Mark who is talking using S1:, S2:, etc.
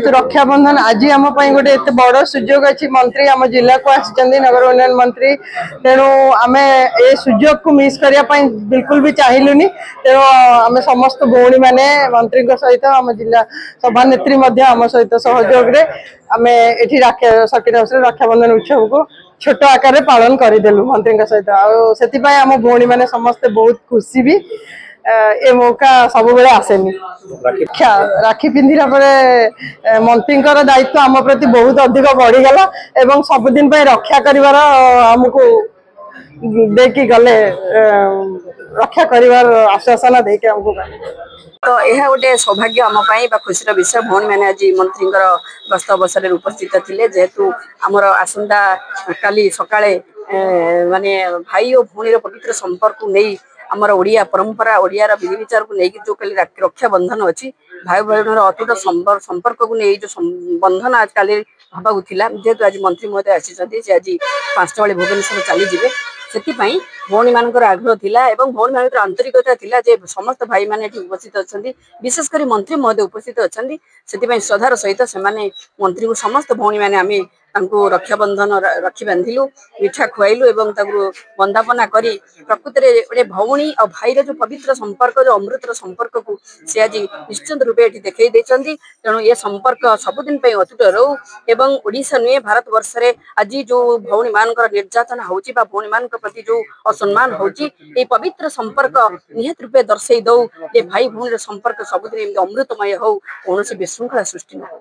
S1: जेहेतु रक्षाबंधन आज आम गोटे एत बड़ सुजोग अच्छी मंत्री आम जिला को आसी नगर उन्नयन मंत्री तेणु आम ए सुजोग को मिस करने बिल्कुल भी चाहलुनि तेणु आम समस्त भौणी मैंने मंत्री सहित आम जिला सभानेत्री आम सहित सहयोग आम ये सर्किट हाउस रक्षाबंधन उत्सव को छोट आकार पालन करदेलु मंत्री सहित आम भौणी मैंने समस्ते बहुत खुशी भी ए मौका सब बेले आसेनी राखी पिंधिला मंत्री दायित्व आम प्रति बहुत अधिक बढ़ीगला एवं सबुदिन रक्षा कर आमको देकी गले रक्षा कर आश्वासन देके आमको
S2: तो यह गोटे सौभाग्य आमपाई खुशी विषय भौणी मैंने आज मंत्री गस्त अवसर में उपस्थित थे जेहेतु आमर आसंता काली सकाळे माने भाई और भौणी पवित्र संपर्क नहीं आमर ओडिया परंपरा ओडिया विधि विचार को लेकिन जो कल रक्षा बंधन अच्छी भाई बहन अतुट संपर्क को नहीं जो बंधन आज काली हवा जेहेतु आज मंत्री महोदय आसी आज 5टा बेले भुवनेश्वर चलीजे से भौणी मान आग्रह थिला एवं भौणी मान आंतरिकता थिला जे समस्त भाई माने उपस्थित अच्छा विशेषकर मंत्री महोदय उपस्थित अच्छा से श्रद्धार सहित से मंत्री को समस्त भौणी मैंने आम रक्षाबंधन रखी बांधिलु मिठा खुआइलु एवं वंदापना करी प्रकृति में गोटे भौणी और भाई जो पवित्र संपर्क जो अमृतर संपर्क को सी आज निश्चित रूपे ये देखई तेणु ये संपर्क सबुदिन अतुट रो एवं ओडिशा नुहे भारत वर्ष में आज जो भौणी मान निर्यातना होची बा भौणी मान प्रति जो असम्मान होची ये पवित्र संपर्क निहत रूपे दर्शई दौ ये भाई भौणी संपर्क सबुदिन अमृतमय हो कौन विशृंखला सृष्टि न
S3: हो